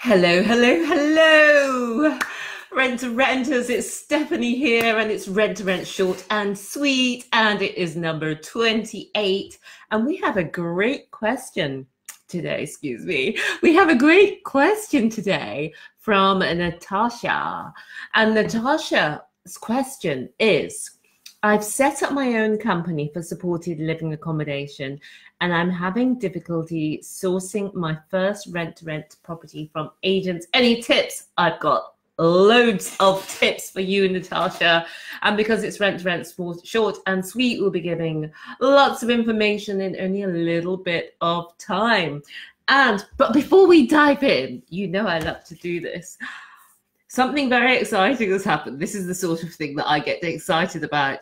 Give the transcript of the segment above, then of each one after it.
Hello, hello, hello. Rent to Renters, it's Stephanie here, and it's Rent to Rent short and sweet, and it is number 28. And we have a great question today, excuse me. We have a great question today from Natasha. And Natasha's question is, I've set up my own company for supported living accommodation, and I'm having difficulty sourcing my first rent-to-rent property from agents. Any tips? I've got loads of tips for you, Natasha. And because it's rent-to-rent short and sweet, we'll be giving lots of information in only a little bit of time. But before we dive in, you know I love to do this. Something very exciting has happened. This is the sort of thing that I get excited about.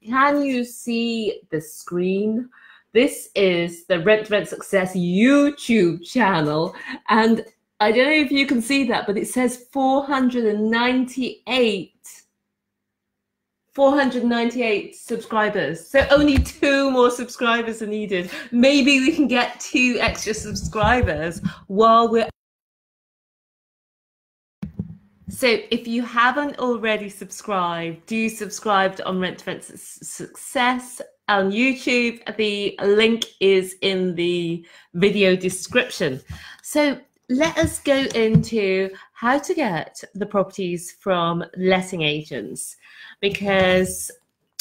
Can you see the screen? This is the Rent to Rent Success YouTube channel. And I don't know if you can see that, but it says 498 subscribers. So only 2 more subscribers are needed. Maybe we can get 2 extra subscribers while we're... So if you haven't already subscribed, do subscribe on Rent to Rent Success on YouTube. The link is in the video description. So let us go into how to get the properties from letting agents, because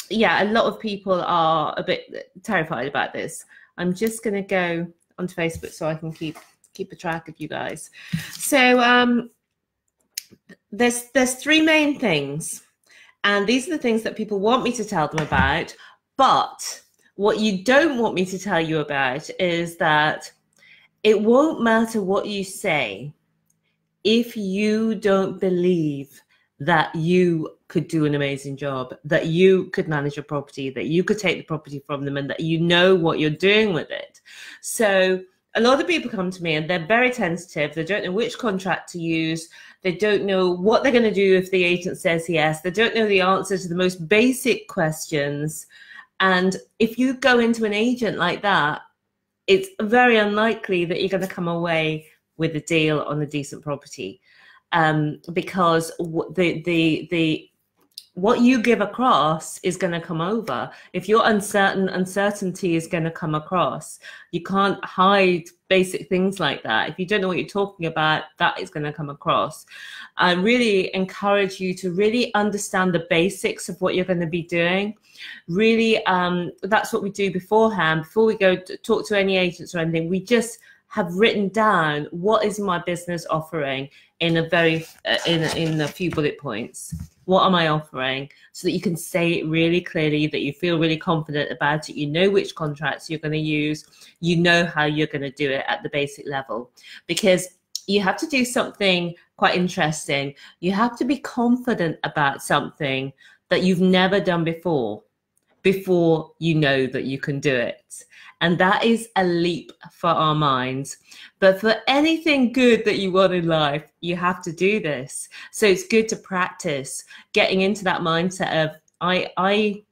yeah, a lot of people are a bit terrified about this. I'm just going to go onto Facebook so I can keep a track of you guys. So there's 3 main things, and these are the things that people want me to tell them about. But what you don't want me to tell you about is that it won't matter what you say if you don't believe that you could do an amazing job, that you could manage a property, that you could take the property from them, and that you know what you're doing with it. So a lot of people come to me and they're very tentative. They don't know which contract to use. They don't know what they're going to do if the agent says yes. They don't know the answer to the most basic questions. And if you go into an agent like that, it's very unlikely that you're going to come away with a deal on a decent property, because what you give across is going to come over. If you're uncertain, uncertainty is going to come across. You can't hide basic things like that. If you don't know what you're talking about, that is going to come across. I really encourage you to really understand the basics of what you're going to be doing. Really, that's what we do beforehand. Before we go to talk to any agents or anything, we just have written down what is my business offering in a few bullet points. What am I offering? So that you can say it really clearly, that you feel really confident about it. You know which contracts you're going to use. You know how you're going to do it at the basic level, because you have to do something quite interesting. You have to be confident about something that you've never done before you know that you can do it. And that is a leap for our minds. But for anything good that you want in life, you have to do this. So it's good to practice getting into that mindset of, I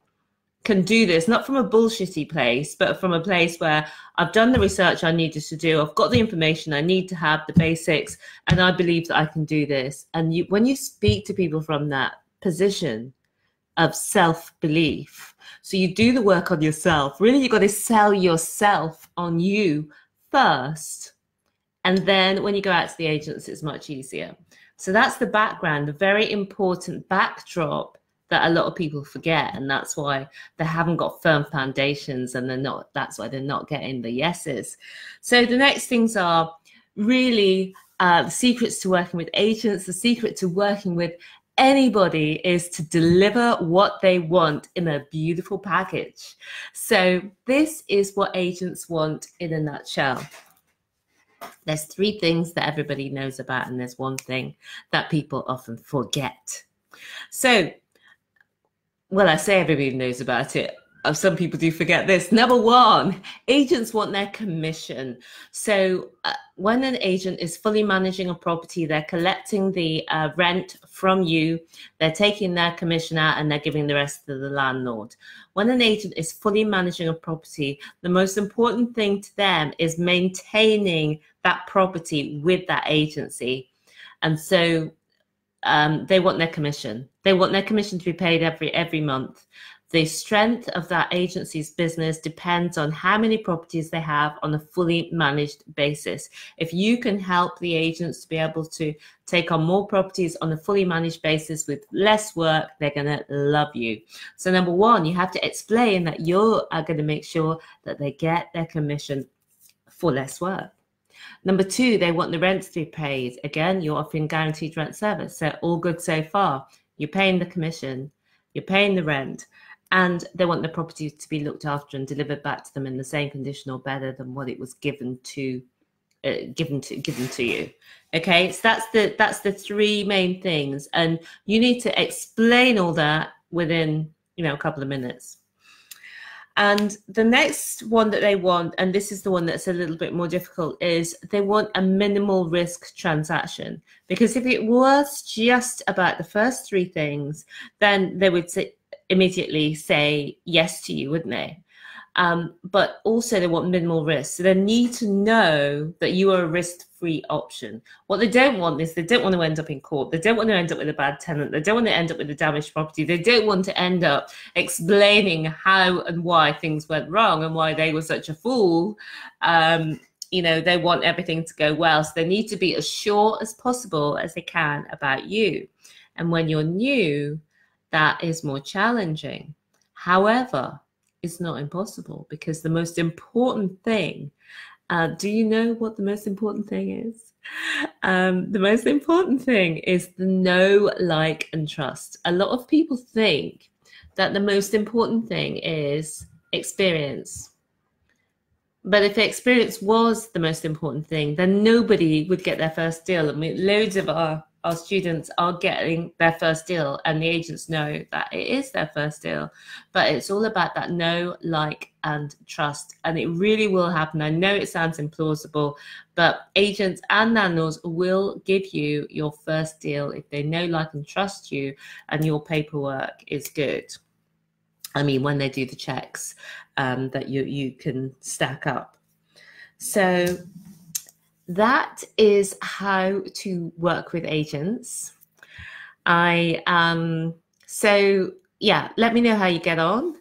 can do this, not from a bullshitty place, but from a place where I've done the research I needed to do. I've got the information I need to have, the basics, and I believe that I can do this. And when you speak to people from that position of self-belief, so you do the work on yourself. Really, you've got to sell yourself on you first. And then when you go out to the agents, it's much easier. So that's the background, the very important backdrop that a lot of people forget. And that's why they haven't got firm foundations, and that's why they're not getting the yeses. So the next things are really the secrets to working with agents. The secret to working with anybody is to deliver what they want in a beautiful package. So this is what agents want in a nutshell. There's 3 things that everybody knows about, and there's 1 thing that people often forget. So, well, I say everybody knows about it. some people do forget this. Number one, agents want their commission. So when an agent is fully managing a property, they're collecting the rent from you, they're taking their commission out, and they're giving the rest to the landlord. When an agent is fully managing a property, the most important thing to them is maintaining that property with that agency. And so they want their commission. They want their commission to be paid every month. The strength of that agency's business depends on how many properties they have on a fully managed basis. If you can help the agents to be able to take on more properties on a fully managed basis with less work, they're going to love you. So number one, you have to explain that you're going to make sure that they get their commission for less work. Number two, they want the rent to be paid. Again, you're offering guaranteed rent service. So all good so far. You're paying the commission, you're paying the rent, and they want the property to be looked after and delivered back to them in the same condition or better than what it was given to you. Okay, so that's the three main things, and you need to explain all that within a couple of minutes. And the next one that they want, and this is the one that's a little bit more difficult, is they want a minimal risk transaction. Because if it was just about the first three things, then they would immediately say yes to you, wouldn't they? But also they want minimal risk. So they need to know that you are a risk-free option. What they don't want is they don't want to end up in court. They don't want to end up with a bad tenant. They don't want to end up with a damaged property. They don't want to end up explaining how and why things went wrong and why they were such a fool. They want everything to go well. So they need to be as sure as possible as they can about you. And when you're new, that is more challenging. However, it's not impossible, because the most important thing, do you know what the most important thing is? The most important thing is the know, like, and trust. A lot of people think that the most important thing is experience. But if experience was the most important thing, then nobody would get their first deal. I mean, loads of our students are getting their first deal, and the agents know that it is their first deal. But it's all about that know, like, and trust. And it really will happen. I know it sounds implausible, but agents and landlords will give you your first deal if they know, like, and trust you, and your paperwork is good. I mean, when they do the checks that you can stack up. So that is how to work with agents. So yeah, let me know how you get on.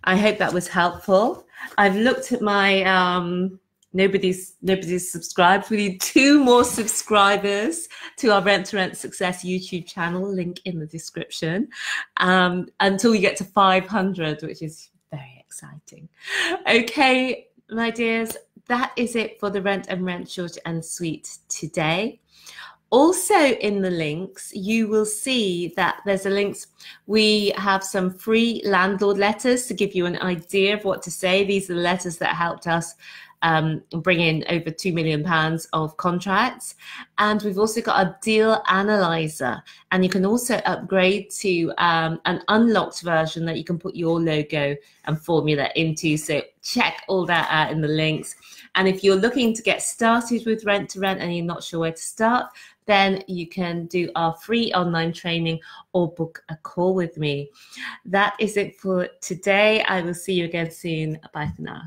I hope that was helpful. I've looked at my nobody's subscribed. We need 2 more subscribers to our Rent to Rent Success YouTube channel, link in the description, until we get to 500, which is very exciting. Okay, my dears, that is it for the Rent and Rent Short and Sweet today. Also in the links, you will see that there's a links. We have some free landlord letters to give you an idea of what to say. These are the letters that helped us bring in over £2 million of contracts. And we've also got a deal analyzer, and you can also upgrade to an unlocked version that you can put your logo and formula into. So check all that out in the links. And if you're looking to get started with Rent to Rent and you're not sure where to start, then you can do our free online training or book a call with me. That is it for today. I will see you again soon. Bye for now.